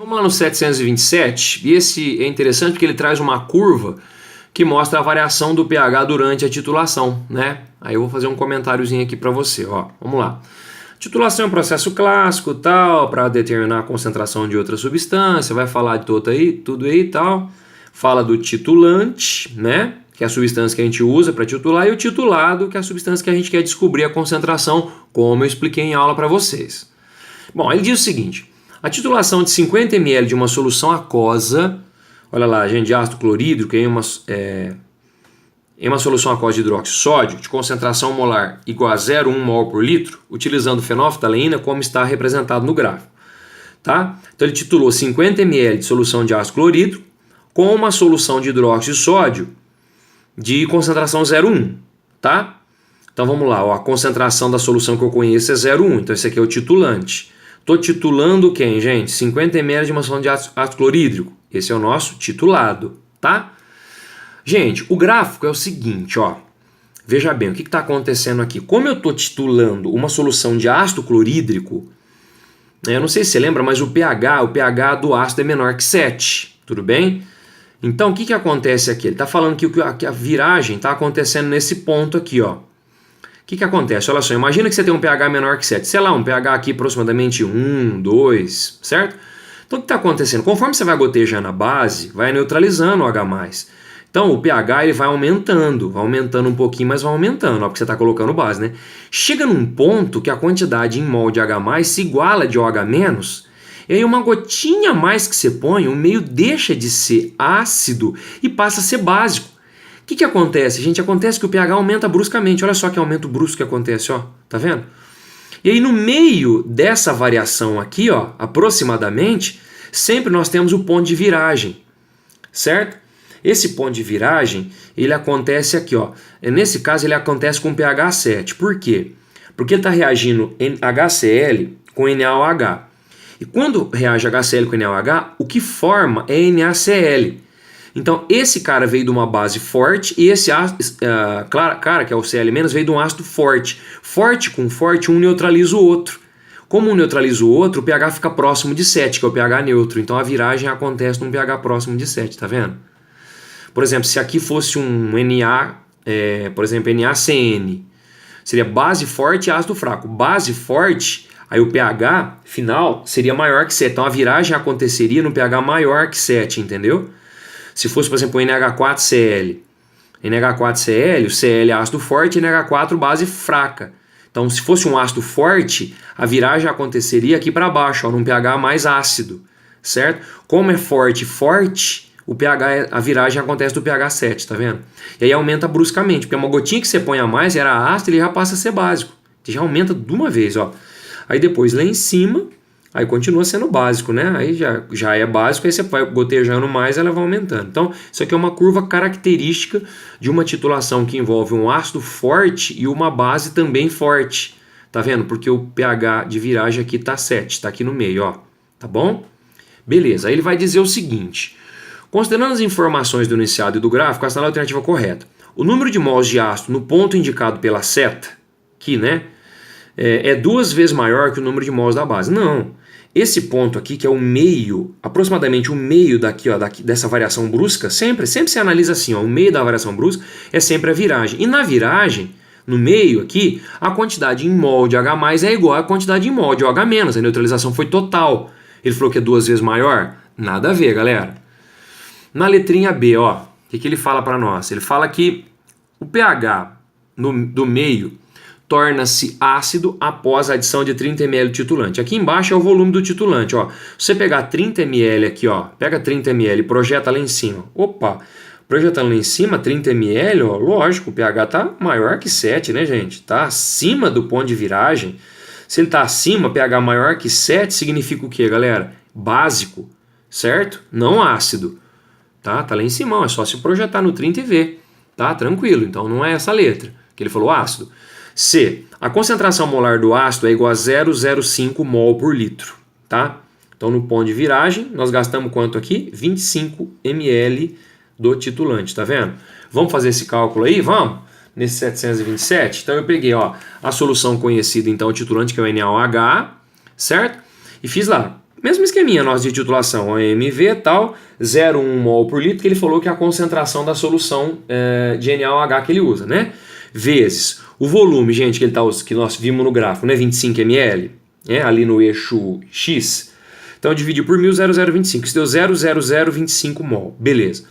Vamos lá no 727, e esse é interessante porque ele traz uma curva que mostra a variação do pH durante a titulação, né? Aí eu vou fazer um comentáriozinho aqui para você, ó. Vamos lá. Titulação é um processo clássico, tal, para determinar a concentração de outra substância, vai falar de tudo aí e tal. Fala do titulante, né? Que é a substância que a gente usa para titular, e o titulado, que é a substância que a gente quer descobrir a concentração, como eu expliquei em aula para vocês. Bom, ele diz o seguinte: a titulação de 50 ml de uma solução aquosa, olha lá, gente, de ácido clorídrico em uma solução aquosa de hidróxido de sódio de concentração molar igual a 0,1 mol por litro, utilizando fenolftaleína como está representado no gráfico. Tá? Então ele titulou 50 ml de solução de ácido clorídrico com uma solução de hidróxido de sódio de concentração 0,1. Tá? Então vamos lá, ó, a concentração da solução que eu conheço é 0,1, então esse aqui é o titulante. Estou titulando quem, gente? 50 ml de uma solução de ácido clorídrico. Esse é o nosso titulado, tá? Gente, o gráfico é o seguinte, ó. Veja bem, o que está acontecendo aqui? Como eu estou titulando uma solução de ácido clorídrico, eu não sei se você lembra, mas o pH do ácido é menor que 7, tudo bem? Então, o que acontece aqui? Ele está falando que a viragem está acontecendo nesse ponto aqui, ó. O que acontece? Olha só, imagina que você tem um pH menor que 7, sei lá, um pH aqui aproximadamente 1, 2, certo? Então o que está acontecendo? Conforme você vai gotejando a base, vai neutralizando o H+. Então o pH ele vai aumentando um pouquinho, mas vai aumentando, ó, porque você está colocando base, né? Chega num ponto que a quantidade em mol de H+ se iguala de OH-, e aí uma gotinha a mais que você põe, o meio deixa de ser ácido e passa a ser básico. O que acontece, gente? Acontece que o pH aumenta bruscamente. Olha só que aumento brusco que acontece, ó. Tá vendo? E aí no meio dessa variação aqui, ó, aproximadamente, sempre nós temos o ponto de viragem, certo? Esse ponto de viragem, ele acontece aqui, ó. Nesse caso, ele acontece com pH 7. Por quê? Porque ele está reagindo HCl com NaOH. E quando reage HCl com NaOH, o que forma é NaCl. Então, esse cara veio de uma base forte e esse cara, que é o Cl-, veio de um ácido forte. Forte com forte, um neutraliza o outro. Como um neutraliza o outro, o pH fica próximo de 7, que é o pH neutro. Então, a viragem acontece num pH próximo de 7, tá vendo? Por exemplo, se aqui fosse um Na, por exemplo, NaCN, seria base forte e ácido fraco. Base forte, aí o pH final seria maior que 7. Então, a viragem aconteceria no pH maior que 7, entendeu? Se fosse, por exemplo, o NH4Cl. NH4Cl, o Cl é ácido forte e NH4 base fraca. Então, se fosse um ácido forte, a viragem aconteceria aqui para baixo, ó, num pH mais ácido, certo? Como é forte, o pH, a viragem acontece do pH 7, tá vendo? E aí aumenta bruscamente, porque uma gotinha que você põe a mais era ácido, ele já passa a ser básico. Já aumenta de uma vez, ó. Aí depois lá em cima, aí continua sendo básico, né? Aí já é básico, aí você vai gotejando mais, ela vai aumentando. Então, isso aqui é uma curva característica de uma titulação que envolve um ácido forte e uma base também forte. Tá vendo? Porque o pH de viragem aqui tá 7, tá aqui no meio, ó. Tá bom? Beleza, aí ele vai dizer o seguinte: considerando as informações do enunciado e do gráfico, essa é a alternativa correta. O número de mols de ácido no ponto indicado pela seta, aqui, né? É 2 vezes maior que o número de mols da base. Não. Esse ponto aqui, que é o meio, aproximadamente o meio daqui, ó, dessa variação brusca, sempre se analisa assim, ó, o meio da variação brusca é sempre a viragem. E na viragem, no meio aqui, a quantidade em mol de H+ é igual à quantidade em mol de OH-, a neutralização foi total. Ele falou que é 2 vezes maior? Nada a ver, galera. Na letrinha B, ó, o que ele fala para nós? Ele fala que o pH do meio torna-se ácido após a adição de 30 ml de titulante. Aqui embaixo é o volume do titulante, ó. Se você pegar 30 ml aqui, ó, pega 30 ml e projeta lá em cima. Opa, projetando lá em cima 30 ml, ó, lógico, o pH tá maior que 7, né, gente? Tá acima do ponto de viragem. Se ele tá acima, pH maior que 7 significa o quê, galera? Básico, certo? Não ácido. Tá lá em cima, ó, é só se projetar no 30 e ver, tá? Tranquilo, então não é essa letra, que ele falou ácido. C. A concentração molar do ácido é igual a 0,05 mol por litro, tá? Então, no ponto de viragem, nós gastamos quanto aqui? 25 ml do titulante, tá vendo? Vamos fazer esse cálculo aí? Vamos? Nesse 727. Então, eu peguei, ó, a solução conhecida, então, o titulante, que é o NaOH, certo? E fiz lá. Mesmo esqueminha nosso de titulação, OMV e tal, 0,1 mol por litro, que ele falou que é a concentração da solução de NaOH que ele usa, né? Vezes o volume, gente, que nós vimos no gráfico, né? 25 ml, ali no eixo X. Então, dividir por 1.0, 0,25. Isso deu 0,0025 mol. Beleza.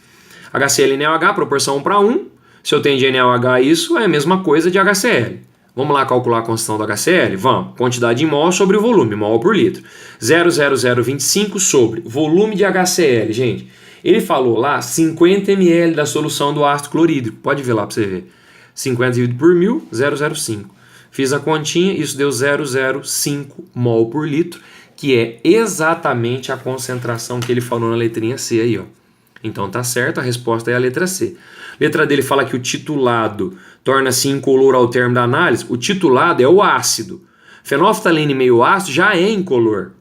HCl e NaOH, proporção 1:1. Se eu tenho de NaOH isso, é a mesma coisa de HCl. Vamos lá calcular a constante do HCl? Vamos. Quantidade em mol sobre o volume, mol por litro. 0,0025 sobre volume de HCl, gente. Ele falou lá 50 ml da solução do ácido clorídrico. Pode ver lá para você ver. 50 dividido por 1.000, 0,05. Fiz a continha, isso deu 0,05 mol por litro, que é exatamente a concentração que ele falou na letrinha C aí, ó. Então tá certo, a resposta é a letra C. Letra D, ele fala que o titulado torna-se incolor ao termo da análise. O titulado é o ácido. Fenolftalene meio ácido já é incolor,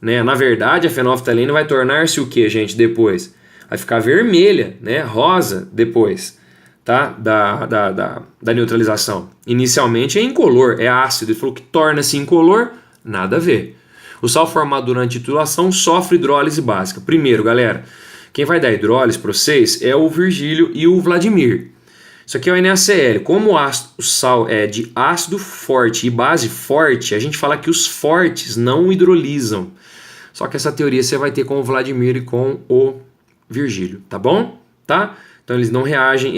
né? Na verdade, a fenolftalene vai tornar-se o que, gente, depois? Vai ficar vermelha, né? Rosa depois, tá? Da neutralização. Inicialmente é incolor, é ácido. Ele falou que torna-se incolor, nada a ver. O sal formado durante a titulação sofre hidrólise básica. Primeiro, galera, quem vai dar hidrólise para vocês é o Virgílio e o Vladimir. Isso aqui é o NaCl. Como o sal é de ácido forte e base forte, a gente fala que os fortes não hidrolisam. Só que essa teoria você vai ter com o Vladimir e com o Virgílio, tá bom? Tá? Então eles não reagem,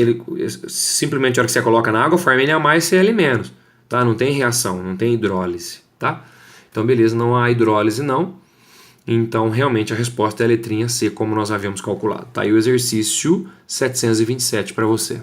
simplesmente a hora que você coloca na água, forma Na+, Cl-, tá? Não tem reação, não tem hidrólise, tá? Então beleza, não há hidrólise não. Então, realmente, a resposta é a letrinha C, como nós havíamos calculado. Tá aí o exercício 727 para você.